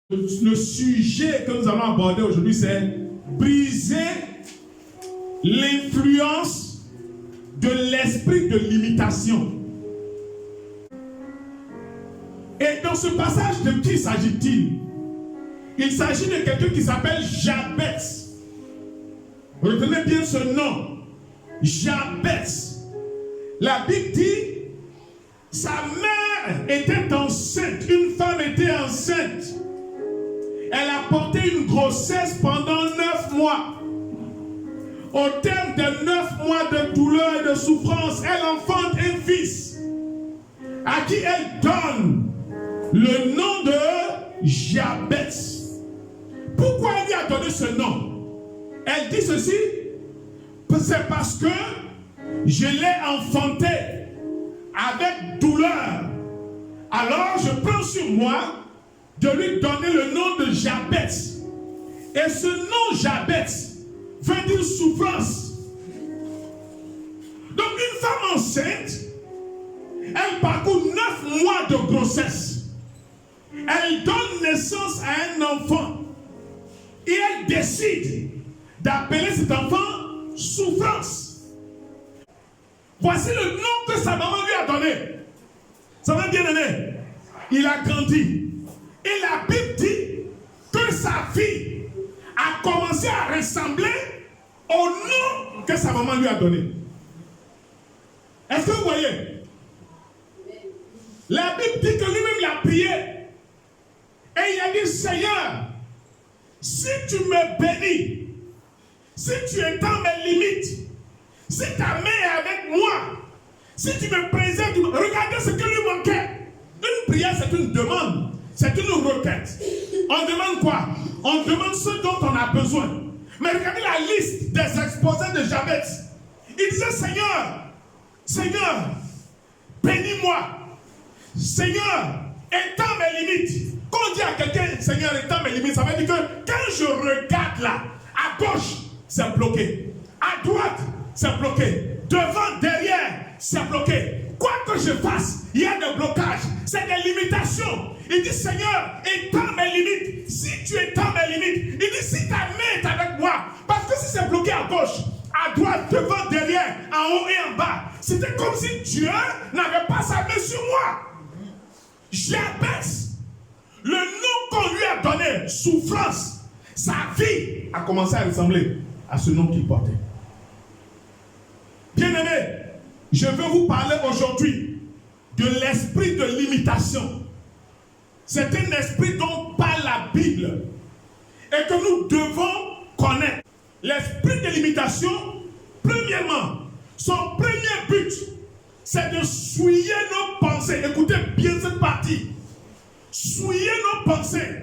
Le sujet que nous allons aborder aujourd'hui, c'est briser l'influence de l'esprit de limitation. Et dans ce passage, de qui s'agit-il? Il s'agit de quelqu'un qui s'appelle Jabez. Retenez bien ce nom, Jabez. La Bible dit, sa mère était enceinte, une femme était enceinte. Elle a porté une grossesse pendant 9 mois. Au terme de 9 mois de douleur et de souffrance, elle enfante un fils à qui elle donne le nom de Jabez. Pourquoi elle lui a donné ce nom? Elle dit ceci, c'est parce que je l'ai enfanté avec douleur. Alors je prends sur moi de lui donner le nom de Jabez. Et ce nom Jabez veut dire souffrance. Donc une femme enceinte, elle parcourt 9 mois de grossesse. Elle donne naissance à un enfant. Et elle décide d'appeler cet enfant souffrance. Voici le nom que sa maman lui a donné. Ça va bien aimé. Il a grandi. Et la Bible dit que sa fille a commencé à ressembler au nom que sa maman lui a donné. Est-ce que vous voyez? La Bible dit que lui-même il a prié. Et il a dit, Seigneur, si tu me bénis, si tu étends mes limites, si ta main est avec moi, si tu me préserves, regardez ce que lui manquait. Une prière, c'est une demande. C'est une requête. On demande quoi? On demande ce dont on a besoin. Mais regardez la liste des exposés de Jabez. Il disait, Seigneur, bénis-moi. Seigneur, étends mes limites. Quand on dit à quelqu'un, Seigneur, étends mes limites, ça veut dire que quand je regarde là, à gauche, c'est bloqué. À droite, c'est bloqué. Devant, derrière, c'est bloqué. Quoi que je fasse, il y a des blocages. C'est des limitations. Il dit, Seigneur, étends mes limites. Si tu étends mes limites, il dit, si ta main est avec moi, parce que si c'est bloqué à gauche, à droite, devant, derrière, en haut et en bas, c'était comme si Dieu n'avait pas sa main sur moi. Jabez, le nom qu'on lui a donné, souffrance, sa vie a commencé à ressembler à ce nom qu'il portait. Bien-aimés, je veux vous parler aujourd'hui de l'esprit de limitation. C'est un esprit dont parle la Bible et que nous devons connaître. L'esprit de limitation, premièrement, son premier but, c'est de souiller nos pensées. Écoutez bien cette partie. Souiller nos pensées.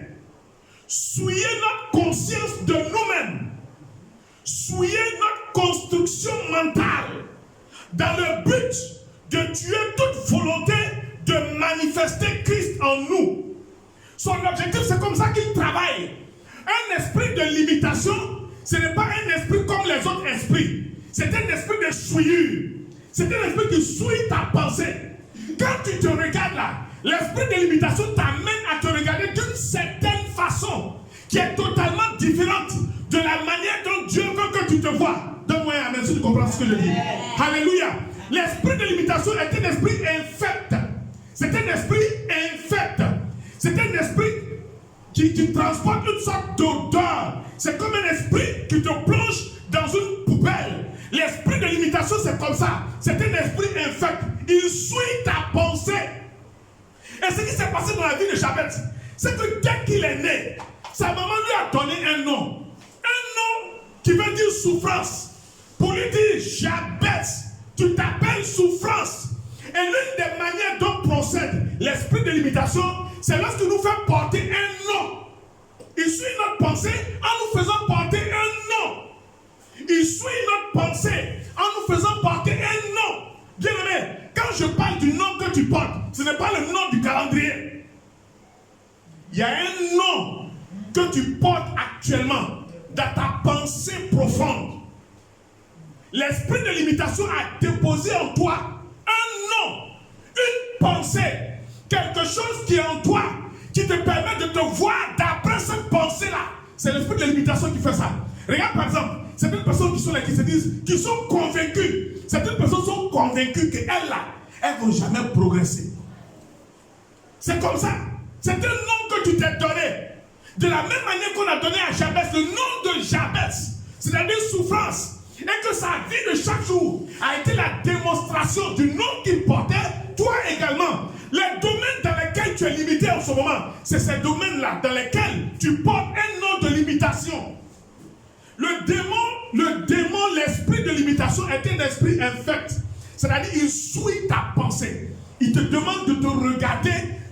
Souiller notre conscience de nous-mêmes. Souiller notre construction mentale. Dans le but de tuer toute volonté de manifester Christ en nous. Son objectif, c'est comme ça qu'il travaille. Un esprit de limitation, ce n'est pas un esprit comme les autres esprits. C'est un esprit de souillure. C'est un esprit qui souille ta pensée. Quand tu te regardes là, l'esprit de limitation t'amène à te regarder d'une certaine façon qui est totalement différente de la manière dont Dieu veut que tu te vois. Donne-moi un amen si tu comprends ce que je dis. Alléluia. L'esprit de limitation est un esprit infect. C'est un esprit infect. C'est un esprit qui transporte une sorte d'odeur. C'est comme un esprit qui te plonge dans une poubelle. L'esprit de limitation, c'est comme ça. C'est un esprit infect. Il suit ta pensée. Et ce qui s'est passé dans la vie de Jabez, c'est que dès qu'il est né, sa maman lui a donné un nom. Un nom qui veut dire souffrance. Pour lui dire, Jabez, tu t'appelles souffrance. Et l'une des manières dont procède l'esprit de limitation, c'est lorsque nous fait porter un nom. Il suit notre pensée en nous faisant porter un nom. Il suit notre pensée en nous faisant porter un nom. Bien aimé, quand je parle du nom que tu portes, ce n'est pas le nom du calendrier. Il y a un nom que tu portes actuellement dans ta pensée profonde. L'esprit de limitation a déposé en toi un nom, une pensée, quelque chose qui est en toi, qui te permet de te voir d'abord C'est l'esprit de limitation qui fait ça. Regarde par exemple, certaines personnes qui sont là, qui se disent, qui sont convaincues. Certaines personnes sont convaincues qu'elles là, elles ne vont jamais progresser. C'est comme ça. C'est un nom que tu t'es donné. De la même manière qu'on a donné à Jabez le nom de Jabez, c'est-à-dire souffrance, et que sa vie de chaque jour a été la démonstration du nom qu'il portait, toi également. Les domaines dans lesquels tu es limité en ce moment, c'est ces domaines-là dans lesquels tu portes un nom de limitation. Le démon, l'esprit de limitation est un esprit infect. C'est-à-dire, il souille ta pensée. Il te demande de te regarder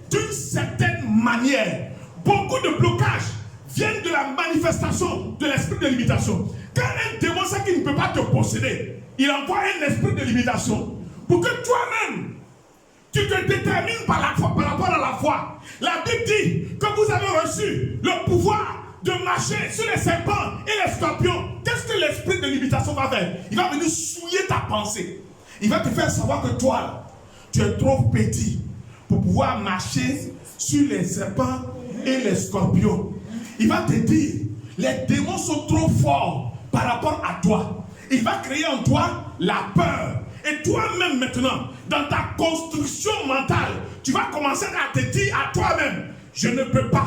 d'une certaine manière. Beaucoup de blocages viennent de la manifestation de l'esprit de limitation. Quand un démon sait qu'il ne peut pas te posséder, il envoie un esprit de limitation pour que toi-même, tu te détermines par rapport à la foi. La Bible dit que vous avez reçu le pouvoir de marcher sur les serpents et les scorpions. Qu'est-ce que l'esprit de limitation va faire? Il va venir souiller ta pensée. Il va te faire savoir que toi, tu es trop petit pour pouvoir marcher sur les serpents et les scorpions. Il va te dire, les démons sont trop forts par rapport à toi. Il va créer en toi la peur. Et toi-même maintenant, dans ta construction mentale, tu vas commencer à te dire à toi-même, je ne peux pas,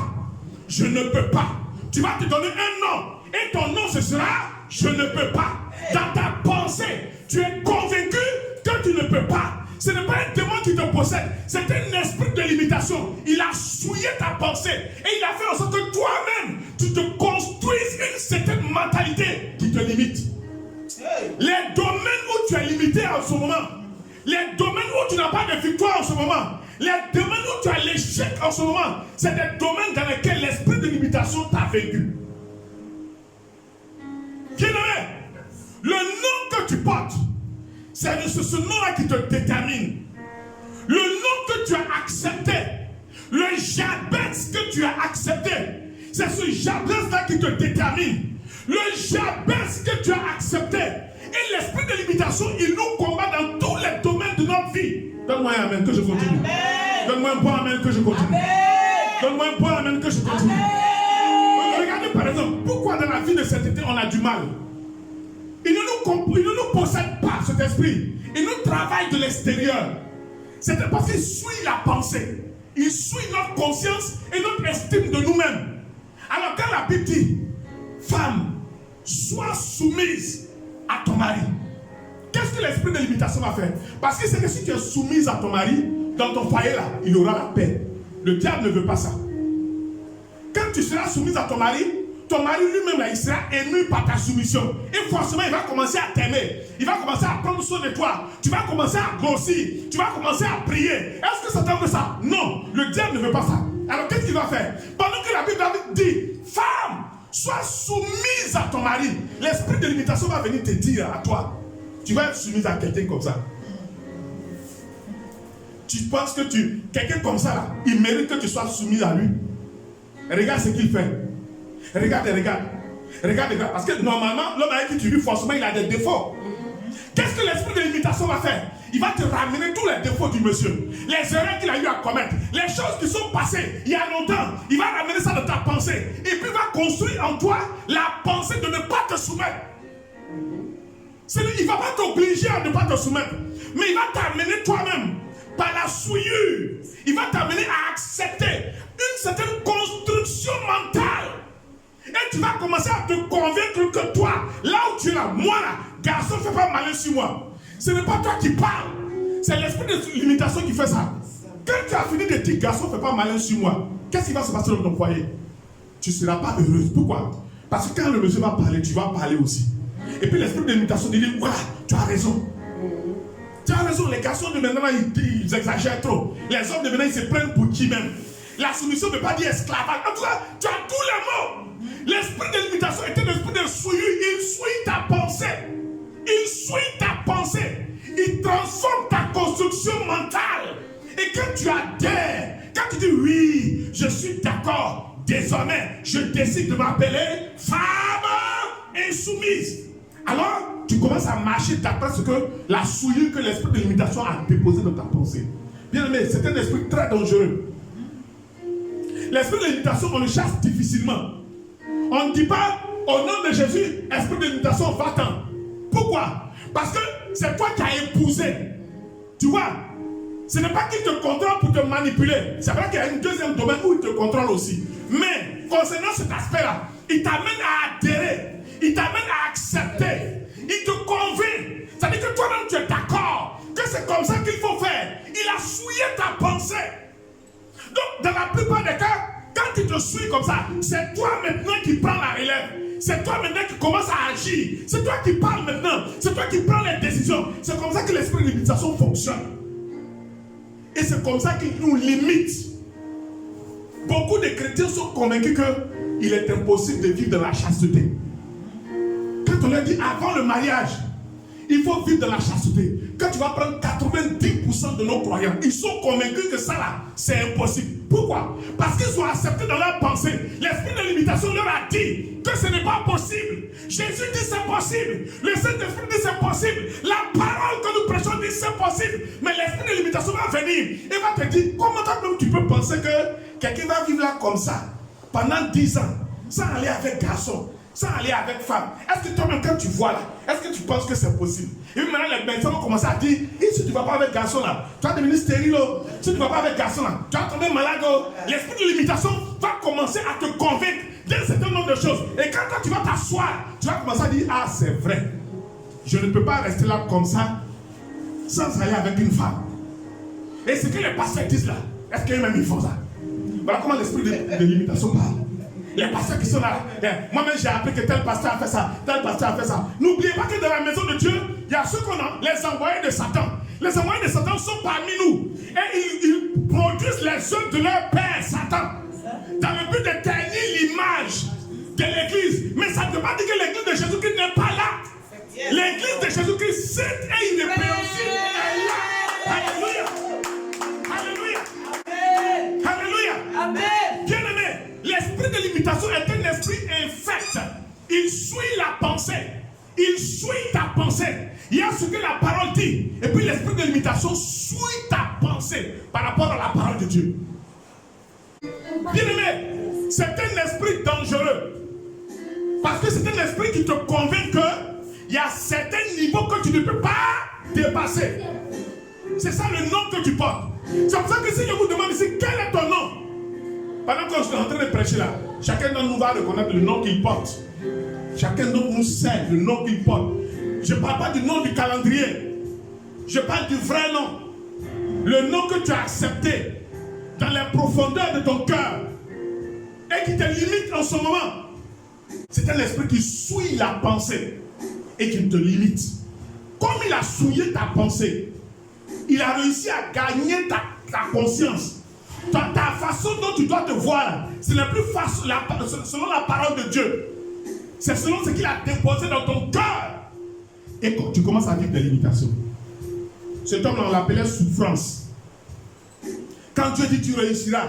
je ne peux pas. Tu vas te donner un nom. Et ton nom, ce sera, je ne peux pas. Dans ta pensée, tu es convaincu que tu ne peux pas. Ce n'est pas un démon qui te possède, c'est un esprit de limitation. Il a souillé ta pensée et il a fait en sorte que toi-même, tu te construises une certaine mentalité qui te limite. Les domaines où tu es limité en ce moment, les domaines où tu n'as pas de victoire en ce moment, les domaines où tu as l'échec en ce moment, c'est des domaines dans lesquels l'esprit de limitation t'a vaincu. Bien-aimé, le nom que tu portes, c'est ce nom-là qui te détermine. Le nom que tu as accepté, le Jabez que tu as accepté, c'est ce Jabez-là qui te détermine. Le Jabez que tu as accepté. Et l'esprit de limitation, il nous combat dans tous les domaines de notre vie. Donne-moi un amen que je continue. Donne-moi un bon amen que je continue. Donne-moi un bon amen que je continue. Regardez par exemple, pourquoi dans la vie de cet été on a du mal. Il ne nous possède pas cet esprit. Il nous travaille de l'extérieur. C'est parce qu'il suit la pensée. Il suit notre conscience et notre estime de nous-mêmes. Alors quand la Bible dit, femme, sois soumise à ton mari. Qu'est-ce que l'esprit de limitation va faire? Parce que c'est que si tu es soumise à ton mari, dans ton foyer là, il aura la paix. Le diable ne veut pas ça. Quand tu seras soumise à ton mari lui-même là, il sera ému par ta soumission. Et forcément, il va commencer à t'aimer. Il va commencer à prendre soin de toi. Tu vas commencer à grossir. Tu vas commencer à prier. Est-ce que Satan veut ça? Non, le diable ne veut pas ça. Alors qu'est-ce qu'il va faire? Pendant que la Bible dit, femme, sois soumise à ton mari, l'esprit de limitation va venir te dire à toi, tu vas être soumise à quelqu'un comme ça. Tu penses que quelqu'un comme ça là, il mérite que tu sois soumise à lui. Regarde ce qu'il fait. Regarde. Parce que normalement, l'homme avec qui tu vis, forcément, il a des défauts. Qu'est-ce que l'esprit de limitation va faire? Il va te ramener tous les défauts du monsieur. Les erreurs qu'il a eu à commettre. Les choses qui sont passées il y a longtemps. Il va ramener ça dans ta pensée. Et puis il va construire en toi la pensée de ne pas te soumettre. Il ne va pas t'obliger à ne pas te soumettre. Mais il va t'amener toi-même par la souillure. Il va t'amener à accepter une certaine construction mentale. Et tu vas commencer à te convaincre que toi, là où tu es là, moi là, garçon, ne fais pas malin sur moi. Ce n'est pas toi qui parles. C'est l'esprit de limitation qui fait ça. Quand tu as fini de dire, garçon, ne fais pas malin sur moi, qu'est-ce qui va se passer dans ton foyer? Tu ne seras pas heureuse. Pourquoi? Parce que quand le monsieur va parler, tu vas parler aussi. Et puis l'esprit de limitation dit, voilà, tu as raison. Tu as raison, les garçons de maintenant, ils exagèrent trop. Les hommes de maintenant, ils se prennent pour qui même? La soumission ne veut pas dire esclavage. En tout cas, tu as tous les mots. L'esprit de limitation est un esprit de souillure. Il souille ta pensée. Il souille ta pensée. Il transforme ta construction mentale. Et quand tu adhères, quand tu dis oui, je suis d'accord, désormais, je décide de m'appeler femme insoumise. Alors, tu commences à marcher d'après ce que la souillure que l'esprit de limitation a déposée dans ta pensée. Bien aimé, c'est un esprit très dangereux. L'esprit de limitation, on le chasse difficilement. On ne dit pas au nom de Jésus, esprit de limitation, va-t'en. Pourquoi? Parce que c'est toi qui as épousé. Tu vois, ce n'est pas qu'il te contrôle pour te manipuler. C'est vrai qu'il y a un deuxième domaine où il te contrôle aussi. Mais concernant cet aspect-là, il t'amène à adhérer. Il t'amène à accepter. Il te convainc. C'est-à-dire que toi-même tu es d'accord que c'est comme ça qu'il faut faire. Il a souillé ta pensée. Donc, dans la plupart des cas, quand il te suit comme ça, c'est toi maintenant qui prends la relève. C'est toi maintenant qui commence à agir. C'est toi qui parles maintenant. C'est toi qui prends les décisions. C'est comme ça que l'esprit de limitation fonctionne. Et c'est comme ça qu'il nous limite. Beaucoup de chrétiens sont convaincus qu'il est impossible de vivre dans la chasteté. Quand on leur dit avant le mariage, il faut vivre dans la chasteté. Quand tu vas prendre 90% de nos croyants, ils sont convaincus que ça là, c'est impossible. Pourquoi? Parce qu'ils ont accepté dans leur pensée. L'esprit de limitation leur a dit que ce n'est pas possible. Jésus dit c'est possible. Le Saint-Esprit dit c'est possible. La parole que nous prêchons dit c'est possible. Mais l'esprit de limitation va venir et va te dire comment toi-même tu peux penser que quelqu'un va vivre là comme ça pendant 10 ans sans aller avec garçon, sans aller avec femme. Est-ce que toi-même quand tu vois là, est-ce que tu penses que c'est possible? Et puis maintenant les médecins vont commencer à dire si tu ne vas pas avec garçon là, tu vas devenir stérile. Si tu ne vas pas avec garçon là, tu vas tomber malade. L'esprit de limitation va commencer à te convaincre d'un certain nombre de choses. Et quand toi tu vas t'asseoir, tu vas commencer à dire ah c'est vrai, je ne peux pas rester là comme ça sans aller avec une femme. Et ce que les pasteurs disent là, est-ce qu'eux-mêmes ils font ça? Voilà comment l'esprit de limitation parle. Les pasteurs qui sont là, moi-même j'ai appris que tel pasteur a fait ça, tel pasteur a fait ça. N'oubliez pas que dans la maison de Dieu, il y a ceux qu'on a, les envoyés de Satan. Les envoyés de Satan sont parmi nous. Et ils produisent les œuvres de leur père, Satan. Dans le but de ternir l'image de l'église. Mais ça ne veut pas dire que l'église de Jésus-Christ n'est pas là. L'église de Jésus-Christ, sainte et irrépréhensible, est là. Alléluia. Alléluia. Alléluia. Amen. Bien-aimé, l'esprit de limitation est un esprit infect. Il suit la pensée. Il suit ta pensée. Il y a ce que la parole dit. Et puis l'esprit de limitation suit ta pensée par rapport à la parole de Dieu. Bien-aimé, c'est un esprit dangereux. Parce que c'est un esprit qui te convainc qu'il y a certains niveaux que tu ne peux pas dépasser. C'est ça le nom que tu portes. C'est pour ça que si je vous demande ici, quel est ton nom? Pendant que je suis en train de prêcher là, chacun d'entre nous va reconnaître le nom qu'il porte. Chacun d'entre nous sait le nom qu'il porte. Je ne parle pas du nom du calendrier. Je parle du vrai nom. Le nom que tu as accepté dans les profondeurs de ton cœur et qui te limite en ce moment. C'est un esprit qui souille la pensée et qui te limite. Comme il a souillé ta pensée, il a réussi à gagner ta conscience. Ta façon dont tu dois te voir, ce n'est plus selon la parole de Dieu. C'est selon ce qu'il a déposé dans ton cœur. Et quand tu commences à vivre des limitations. Cet homme-là, on l'appelait souffrance. Quand Dieu dit tu réussiras,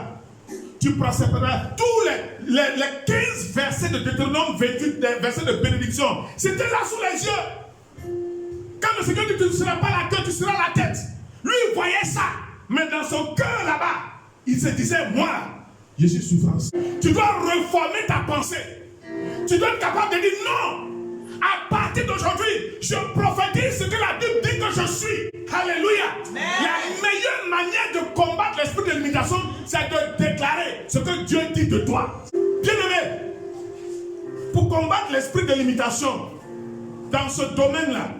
tu procéderas. Tous les 15 versets de Deutéronome 28, des versets de bénédiction, c'était là sous les yeux. Quand le Seigneur dit tu ne seras pas la queue, tu seras la tête. Lui, il voyait ça. Mais dans son cœur là-bas, il se disait, moi, je suis souffrance. Tu dois reformer ta pensée. Tu dois être capable de dire non. À partir d'aujourd'hui, je prophétise ce que la Bible dit que je suis. Alléluia. Amen. La meilleure manière de combattre l'esprit de limitation, c'est de déclarer ce que Dieu dit de toi. Bien-aimé, pour combattre l'esprit de limitation dans ce domaine-là,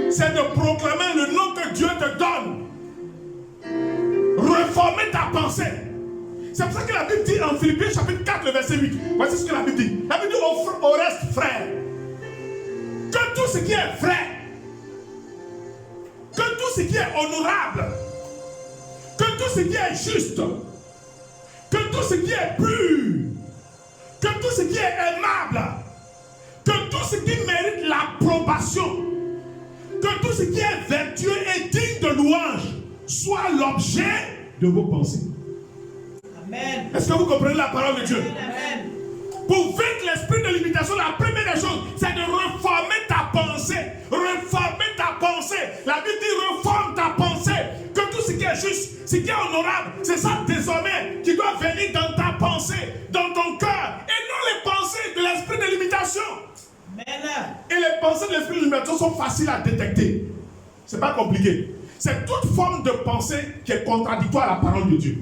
c'est de proclamer le nom que Dieu te donne. Reformer ta pensée. C'est pour ça que la Bible dit en Philippiens chapitre 4, le verset 8. Voici ce que la Bible dit. La Bible dit au reste, frère, que tout ce qui est vrai, que tout ce qui est honorable, que tout ce qui est juste, que tout ce qui est pur, que tout ce qui est aimable, que tout ce qui mérite l'approbation, que tout ce qui est vertueux et digne de louange soit l'objet de vos pensées. Amen. Est-ce que vous comprenez la parole de Dieu? Amen. Pour vaincre l'esprit de limitation, la première des choses, c'est de reformer ta pensée. Reformer ta pensée. La Bible dit reforme ta pensée. Que tout ce qui est juste, ce qui est honorable, c'est ça désormais qui doit venir dans ta pensée, dans ton cœur. Et non les pensées limitation. Et les pensées de l'esprit de limitation sont faciles à détecter. Ce n'est pas compliqué. C'est toute forme de pensée qui est contradictoire à la parole de Dieu.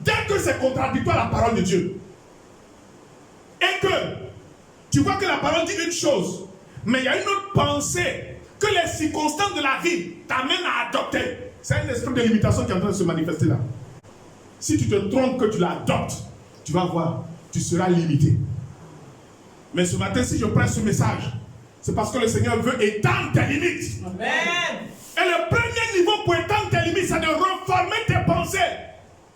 Dès que c'est contradictoire à la parole de Dieu, et que tu vois que la parole dit une chose, mais il y a une autre pensée que les circonstances de la vie t'amènent à adopter, c'est un esprit de limitation qui est en train de se manifester là. Si tu te trompes que tu l'adoptes, tu vas voir, tu seras limité. Mais ce matin, si je prends ce message, c'est parce que le Seigneur veut étendre tes limites. Amen. Et le premier niveau pour étendre tes limites, c'est de reformer tes pensées.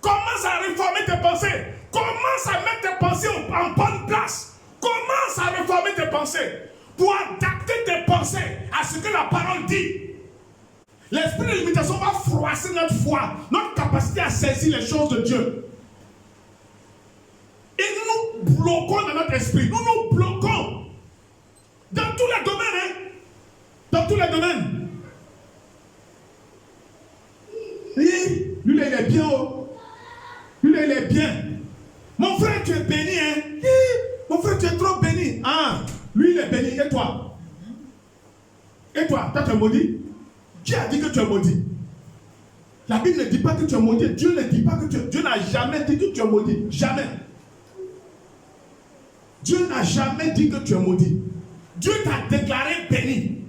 Commence à réformer tes pensées. Commence à mettre tes pensées en bonne place. Commence à réformer tes pensées pour adapter tes pensées à ce que la parole dit. L'esprit de limitation va froisser notre foi, notre capacité à saisir les choses de Dieu. Et nous nous bloquons dans notre esprit. Nous nous bloquons dans tous les domaines. Hein? Dans tous les domaines. Et lui là, il est bien. Oh. Lui là, il est bien. Mon frère, tu es béni. Hein? Mon frère, tu es trop béni. Ah, lui, il est béni. Et toi? Et toi, tu es maudit? Qui a dit que tu es maudit? La Bible ne dit pas que tu es maudit. Dieu ne dit pas que tu es... Dieu n'a jamais dit que tu es maudit. Jamais. Dieu n'a jamais dit que tu es maudit. Dieu t'a déclaré béni.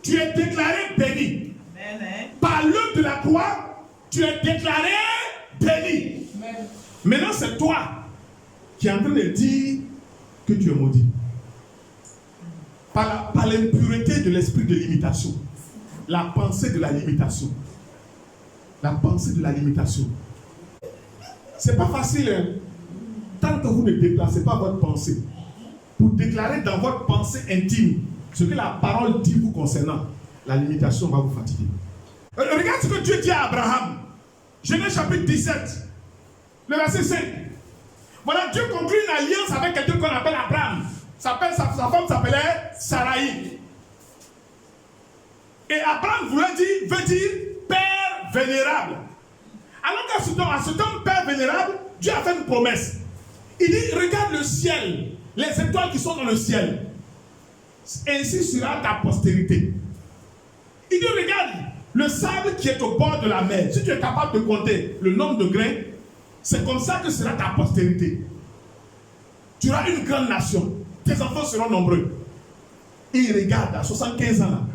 Tu es déclaré béni. Amen. Par l'œuvre de la croix, tu es déclaré béni. Amen. Maintenant, c'est toi qui es en train de dire que tu es maudit. Par l'impureté de l'esprit de limitation. La pensée de la limitation. La pensée de la limitation. C'est pas facile. Hein? Tant que vous ne déplacez pas votre pensée pour déclarer dans votre pensée intime ce que la parole dit vous concernant, la limitation va vous fatiguer. Regarde ce que Dieu dit à Abraham. Genèse chapitre 17, le verset 5. Voilà, Dieu conclut une alliance avec quelqu'un qu'on appelle Abraham. Sa femme s'appelait Sarai. Et Abraham veut dire Père vénérable. Alors qu'à ce temps, Père vénérable, Dieu a fait une promesse. Il dit, regarde le ciel, les étoiles qui sont dans le ciel. Ainsi sera ta postérité. Il dit, regarde le sable qui est au bord de la mer. Si tu es capable de compter le nombre de grains, c'est comme ça que sera ta postérité. Tu auras une grande nation. Tes enfants seront nombreux. Et il regarde, à 75 ans,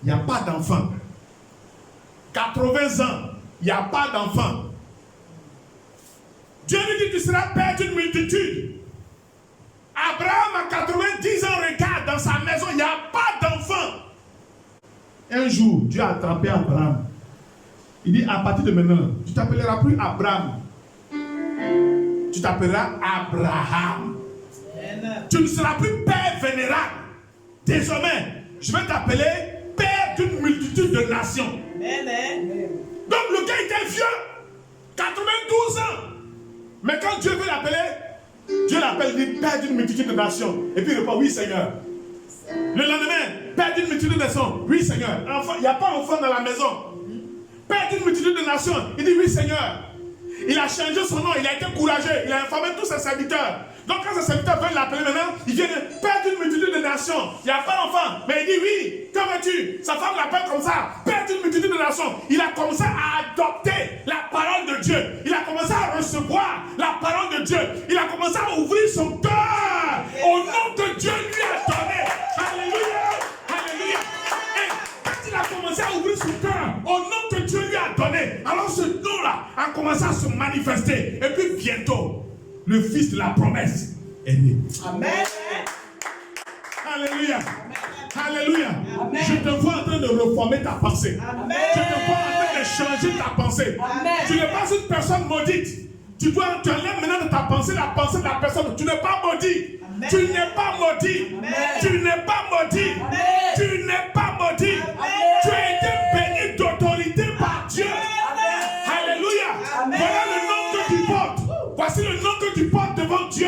il n'y a pas d'enfant. 80 ans, il n'y a pas d'enfant. Dieu lui dit, tu seras père d'une multitude. Abraham, à 90 ans, regarde dans sa maison, il n'y a pas d'enfant. Un jour, Dieu a attrapé Abraham. Il dit, à partir de maintenant, tu ne t'appelleras plus Abraham. Tu t'appelleras Abraham. Tu ne seras plus père vénérable. Désormais, je vais t'appeler père d'une multitude de nations. Donc le gars était vieux, 92 ans. Mais quand Dieu veut l'appeler, Dieu l'appelle père d'une multitude de nations. Et puis il répond, oui Seigneur. Le lendemain, père d'une multitude de nations. Oui Seigneur. Il n'y a pas d'enfant dans la maison. Père d'une multitude de nations. Il dit oui Seigneur. Il a changé son nom, il a été courageux. Il a informé tous ses serviteurs. Donc quand ses serviteurs veulent l'appeler maintenant, il vient père d'une multitude de nations. Il n'y a pas d'enfant. Mais il dit oui, que veux-tu? Sa femme l'appelle comme ça, père d'une multitude de nations. Il a commencé à adopter la parole de Dieu. Il a commencé à recevoir la parole de Dieu. Il a commencé à ouvrir son cœur au nom que Dieu lui a donné. Alléluia. Alléluia. Et quand il a commencé à ouvrir son cœur au nom que Dieu lui a donné, alors ce nom-là a commencé à se manifester. Et puis bientôt, le fils de la promesse est né. Amen. Alléluia. Alléluia. Amen. Je te vois en train de reformer ta pensée. Amen. Je te vois en train de changer ta pensée. Amen. Tu n'es pas une personne maudite. Tu enlèves maintenant de ta pensée la pensée de la personne. Tu n'es pas maudit. Amen. Tu n'es pas maudit. Amen. Tu n'es pas maudit. Amen. Tu n'es pas maudit. Amen. Tu as été béni d'autorité par Dieu. Amen. Alléluia. Amen. Voilà le nom que tu portes. Voici le nom que tu portes devant Dieu.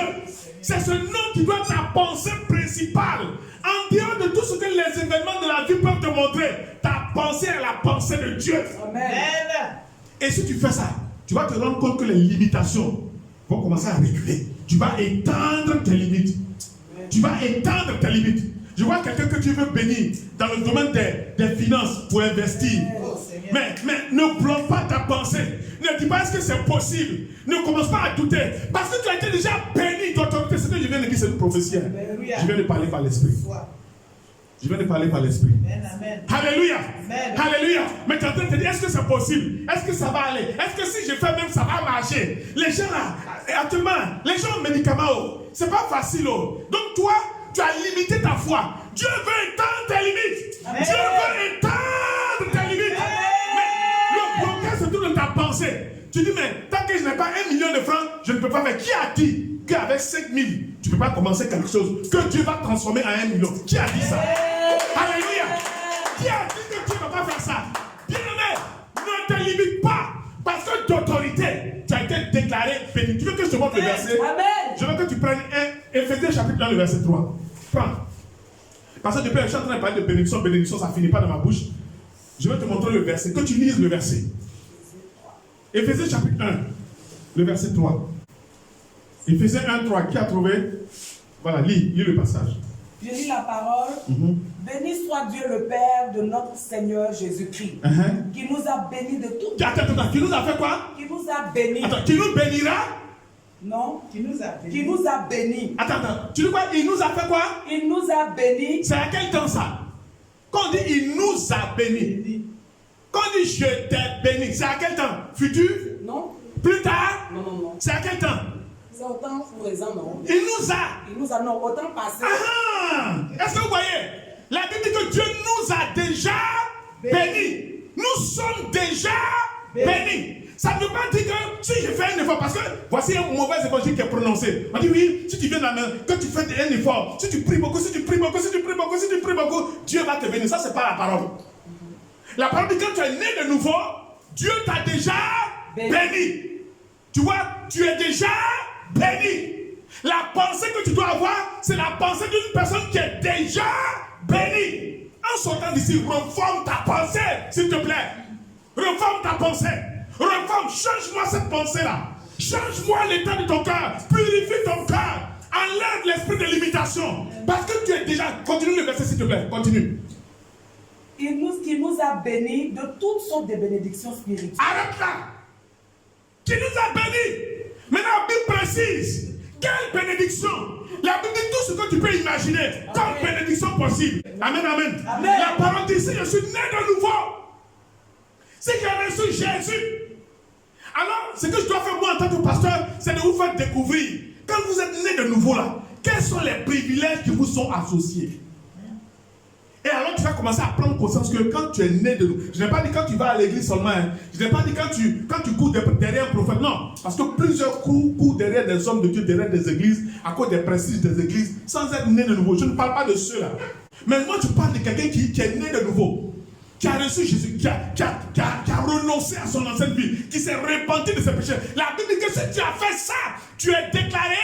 C'est ce nom qui doit être ta pensée principale. En dehors de tout ce que les événements de la vie peuvent te montrer, ta pensée est la pensée de Dieu. Amen. Et si tu fais ça, tu vas te rendre compte que les limitations vont commencer à reculer. Tu vas étendre tes limites. Tu vas étendre tes limites. Je vois quelqu'un que tu veux bénir dans le domaine des finances pour investir. Mais ne bloque pas ta pensée. Ne dis pas est-ce que c'est possible. Ne commence pas à douter. Parce que tu as été déjà béni d'autorité. C'est ce que je viens de dire, c'est une prophétie. Je viens de parler par l'esprit. Je viens de parler par l'esprit. Alléluia. Alléluia. Mais tu es en train de te dire, est-ce que c'est possible? Est-ce que ça va aller? Est-ce que si je fais même, ça va marcher? Les gens là, actuellement, les gens ont médicaments. Oh, c'est pas facile. Oh. Donc toi, tu as limité ta foi. Dieu veut étendre tes limites. Amen. Dieu veut étendre tes limites. Amen. Mais le blocage se trouve dans ta pensée. Tu dis, mais tant que je n'ai pas 1 million de francs, je ne peux pas faire. Qui a dit qu'avec 5 000, tu ne peux pas commencer quelque chose que Dieu va transformer en 1 million? Qui a dit ça? Alléluia. Qui a dit que tu ne peux pas faire ça? Bien-aimé, ne te limite pas. Parce que d'autorité, tu as été déclaré béni. Tu veux que je te montre le verset? Amen. Je veux que tu prennes Éphésiens chapitre 1, le verset 3. Prends. Parce que depuis, je suis en train de parler de bénédiction, bénédiction, ça ne finit pas dans ma bouche. Je vais te montrer le verset. Que tu lises le verset. Éphésiens chapitre 1, le verset 3. Éphésiens 1, 3. Qui a trouvé? Voilà, lis le passage. Je lis la parole. Béni soit Dieu le Père de notre Seigneur Jésus-Christ, qui nous a bénis de tout. Attends, qui nous a fait quoi? Qui nous a bénis. Attends, qui nous bénira? Non, qui nous a bénis. Qui nous a bénis. Attends, tu dis quoi? Il nous a fait quoi? Il nous a bénis. C'est à quel temps ça? Quand on dit il nous a bénis. Quand on dit je t'ai béni, c'est à quel temps? Futur? Non. Plus tard? Non. C'est à quel temps? C'est au temps présent, non. Il nous a. Non, au temps passé. Est-ce que vous voyez? La Bible dit que Dieu nous a déjà bénis. Nous sommes déjà bénis. Ça ne veut pas dire que si je fais un effort, parce que voici un mauvais évangile qui est prononcé. On dit oui, si tu viens de la main, que tu fais un effort, si tu pries beaucoup, Dieu va te bénir. Ça, c'est pas la parole. La parole dit que quand tu es né de nouveau, Dieu t'a déjà béni. Tu vois, tu es déjà béni. La pensée que tu dois avoir, c'est la pensée d'une personne qui est déjà bénie. En sortant d'ici, reforme ta pensée, s'il te plaît. Reforme ta pensée. Reforme, change-moi cette pensée-là. Change-moi l'état de ton cœur. Purifie ton cœur. Enlève l'esprit de limitation. Parce que tu es déjà... Continue le verset, s'il te plaît. Continue. Qui nous a bénis de toutes sortes de bénédictions spirituelles. Arrête là. Qui nous a bénis. Maintenant, la Bible précise. Quelle bénédiction. La Bible dit tout ce que tu peux imaginer comme bénédiction possible. Amen. La parole dit, si je suis né de nouveau, si j'ai reçu Jésus, alors ce que je dois faire moi en tant que pasteur, c'est de vous faire découvrir, quand vous êtes né de nouveau là, quels sont les privilèges qui vous sont associés. Et alors tu vas commencer à prendre conscience que quand tu es né de nouveau, je n'ai pas dit quand tu vas à l'église seulement, je n'ai pas dit quand tu cours derrière un prophète, non, parce que plusieurs courent derrière des hommes de Dieu, derrière des églises, à cause des prestiges des églises, sans être né de nouveau. Je ne parle pas de ceux-là. Mais moi, tu parles de quelqu'un qui est né de nouveau, qui a reçu Jésus, qui a renoncé à son ancienne vie, qui s'est repenti de ses péchés. La Bible dit que si tu as fait ça, tu es déclaré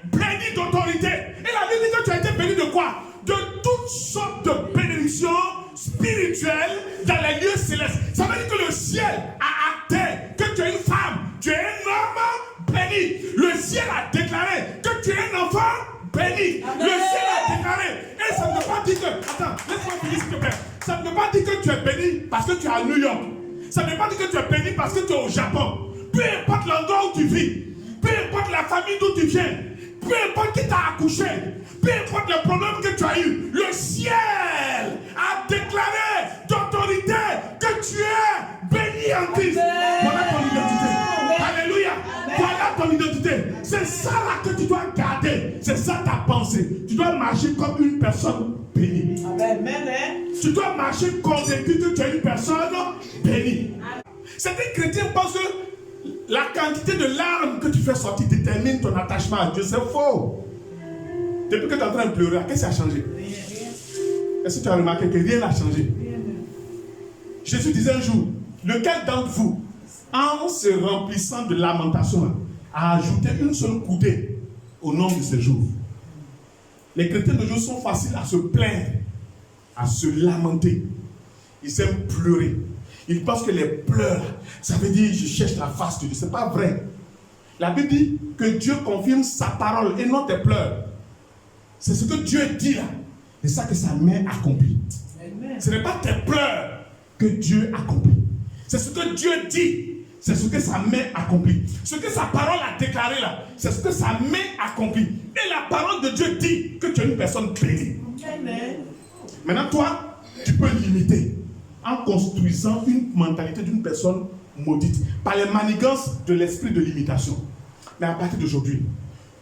béni d'autorité. Et la Bible dit que tu as été béni de quoi? De toutes sortes de bénédictions spirituelles dans les lieux célestes. Ça veut dire que le ciel a acté que tu es une femme, tu es un homme béni. Le ciel a déclaré que tu es un enfant béni. Amen. Le ciel a déclaré. Et ça ne veut pas dire que... Attends, laisse-moi finir s'il te plaît. Ça ne veut pas dire que tu es béni parce que tu es à New York. Ça ne veut pas dire que tu es béni parce que tu es au Japon. Peu importe l'endroit où tu vis, peu importe la famille d'où tu viens, peu importe qui t'a accouché, peu importe le problème que tu as eu, le ciel a déclaré d'autorité que tu es béni en Christ. Voilà ton identité. Alléluia. Voilà ton identité. C'est ça là que tu dois garder. C'est ça ta pensée. Tu dois marcher comme une personne bénie. Amen. Tu dois marcher convaincu que tu es une personne bénie. Certains chrétiens pensent que la quantité de larmes que tu fais sortir détermine ton attachement à Dieu. C'est faux. Depuis que tu es en train de pleurer, qu'est-ce qui a changé? Est-ce que tu as remarqué que rien n'a changé? Jésus disait un jour, lequel d'entre vous, en se remplissant de lamentation, a ajouté une seule coudée au nombre de ses jours? Les chrétiens de jour sont faciles à se plaindre, à se lamenter. Ils aiment pleurer. Ils pensent que les pleurs, ça veut dire je cherche la face de Dieu. Ce n'est pas vrai. La Bible dit que Dieu confirme sa parole et non tes pleurs. C'est ce que Dieu dit là. C'est ça que sa main accomplit. Ce n'est pas tes pleurs que Dieu accomplit. C'est ce que Dieu dit. C'est ce que sa main accomplit. Ce que sa parole a déclaré là, c'est ce que sa main accomplit. Et la parole de Dieu dit que tu es une personne bénie. Amen. Maintenant, toi, tu peux limiter en construisant une mentalité d'une personne maudite par les manigances de l'esprit de limitation. Mais à partir d'aujourd'hui,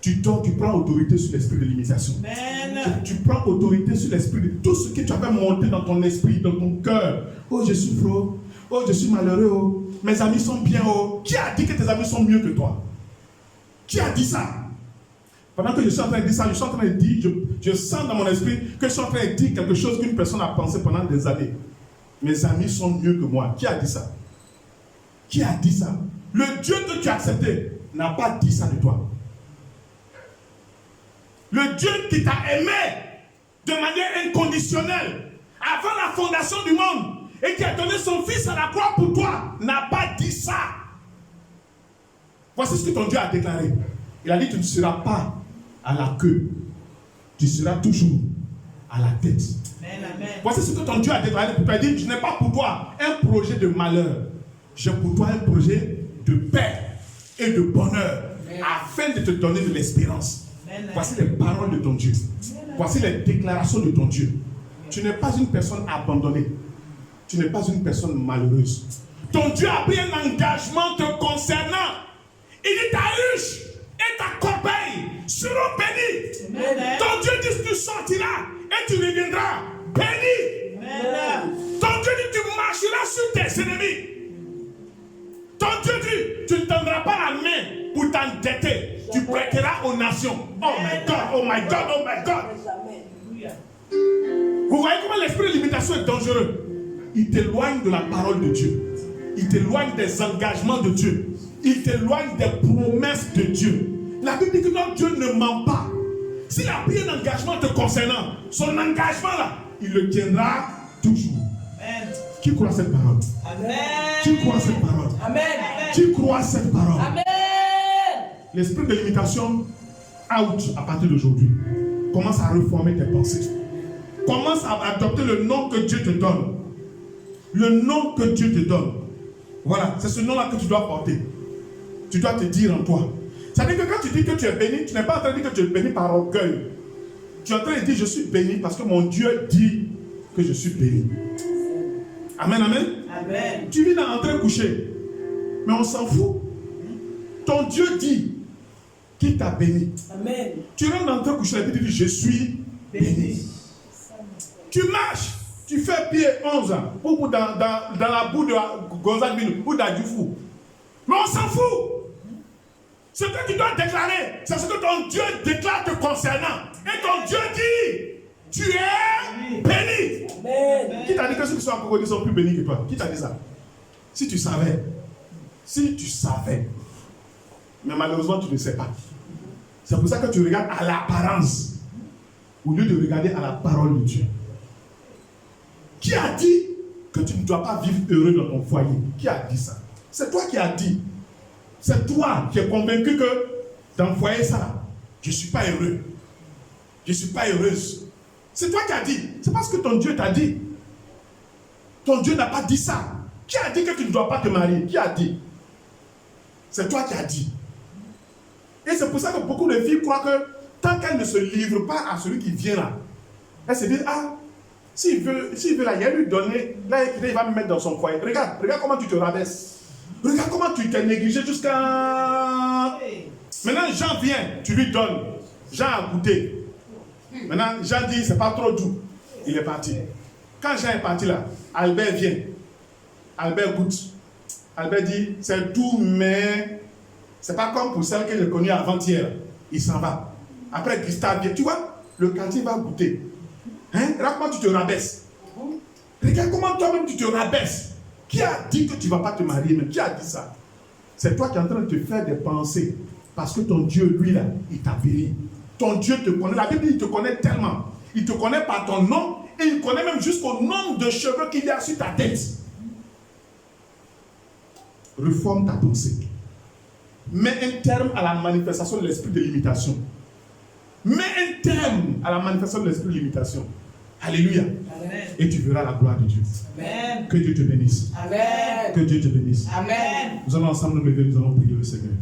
tu prends autorité sur l'esprit de limitation. Tu prends autorité sur l'esprit de tout ce que tu avais monté dans ton esprit, dans ton cœur. Oh, je souffre. Oh, je suis malheureux. Oh. Mes amis sont bien. Oh. Qui a dit que tes amis sont mieux que toi? Qui a dit ça? Pendant que je suis en train de dire ça, je suis en train de dire, je sens dans mon esprit que je suis en train de dire quelque chose qu'une personne a pensé pendant des années. Mes amis sont mieux que moi. Qui a dit ça? Qui a dit ça? Le Dieu que tu as accepté n'a pas dit ça de toi. Le Dieu qui t'a aimé de manière inconditionnelle avant la fondation du monde et qui a donné son fils à la croix pour toi n'a pas dit ça. Voici ce que ton Dieu a déclaré. Il a dit: tu ne seras pas à la queue, tu seras toujours à la tête. Amen. Voici ce que ton Dieu a déclaré pour toi. Il dit: je n'ai pas pour toi un projet de malheur, j'ai pour toi un projet de paix et de bonheur, afin de te donner de l'espérance. Voici les paroles de ton Dieu. Voici les déclarations de ton Dieu. Tu n'es pas une personne abandonnée. Tu n'es pas une personne malheureuse. Ton Dieu a pris un engagement te concernant. Il dit: ta ruche et ta corbeille seront bénies. Ton Dieu dit que tu sortiras et tu reviendras béni. Ton Dieu dit que tu marcheras sur tes ennemis. Ton Dieu dit: tu ne tendras pas la main pour t'endetter. Tu prêteras aux nations. Oh my God, oh my God, oh my God. Vous voyez comment l'esprit de limitation est dangereux. Il t'éloigne de la parole de Dieu. Il t'éloigne des engagements de Dieu. Il t'éloigne des promesses de Dieu. La Bible dit que notre Dieu ne ment pas. S'il a pris un engagement te concernant, son engagement là, il le tiendra toujours. Amen. Qui croit cette parole? Amen. Qui croit cette parole? Amen. Qui croit cette parole? Amen. L'esprit de limitation, out à partir d'aujourd'hui. Commence à reformer tes pensées. Commence à adopter le nom que Dieu te donne. Le nom que Dieu te donne. Voilà, c'est ce nom-là que tu dois porter. Tu dois te dire en toi. C'est-à-dire que quand tu dis que tu es béni, tu n'es pas en train de dire que tu es béni par orgueil. Tu es en train de dire: je suis béni parce que mon Dieu dit que je suis béni. Amen, amen. Amen. Tu viens d'entrer coucher, mais on s'en fout. Ton Dieu dit qu'il t'a béni. Amen. Tu rentres d'entrer coucher, la Bible dit: je suis béni. Tu marches, tu fais pied 11 ans, ou dans la boue de Gonzague ou d'Adjoufou. Mais on s'en fout. Ce que tu dois déclarer, c'est ce que ton Dieu déclare te concernant. Et ton Dieu dit: tu es béni. Amen. Qui t'a dit que ceux qui sont en Cocody sont plus bénis que toi? Qui t'a dit ça? Si tu savais. Si tu savais. Mais malheureusement, tu ne sais pas. C'est pour ça que tu regardes à l'apparence au lieu de regarder à la parole de Dieu. Qui a dit que tu ne dois pas vivre heureux dans ton foyer? Qui a dit ça? C'est toi qui as dit. C'est toi qui es convaincu que dans le foyer, ça, je ne suis pas heureux. Je ne suis pas heureuse. C'est toi qui as dit. C'est parce que ton Dieu t'a dit. Ton Dieu n'a pas dit ça. Qui a dit que tu ne dois pas te marier? Qui a dit? C'est toi qui as dit. Et c'est pour ça que beaucoup de filles croient que tant qu'elles ne se livrent pas à celui qui vient là, elles se disent: ah, s'il veut là, il va lui donner, là, il va me mettre dans son foyer. Regarde comment tu te rabaisses. Regarde comment tu t'es négligé jusqu'à... Maintenant, Jean vient, tu lui donnes. Jean a goûté. Maintenant, Jean dit: c'est pas trop doux. Il est parti. Quand Jean est parti là, Albert vient. Albert goûte. Albert dit: c'est doux, mais c'est pas comme pour celle que j'ai connue avant-hier. Il s'en va. Après, Gustave vient. Tu vois, le quartier va goûter. Hein? Regarde comment tu te rabaisses. Regarde comment toi-même tu te rabaisses. Qui a dit que tu ne vas pas te marier même? Qui a dit ça? C'est toi qui es en train de te faire des pensées. Parce que ton Dieu, lui là, il t'a béni. Ton Dieu te connaît. La Bible, il te connaît tellement. Il te connaît par ton nom. Et il connaît même jusqu'au nombre de cheveux qu'il y a sur ta tête. Reforme ta pensée. Mets un terme à la manifestation de l'esprit de limitation. Mets un terme à la manifestation de l'esprit de limitation. Alléluia. Amen. Et tu verras la gloire de Dieu. Amen. Que Dieu te bénisse. Amen. Que Dieu te bénisse. Amen. Nous allons ensemble nous lever, nous allons prier le Seigneur.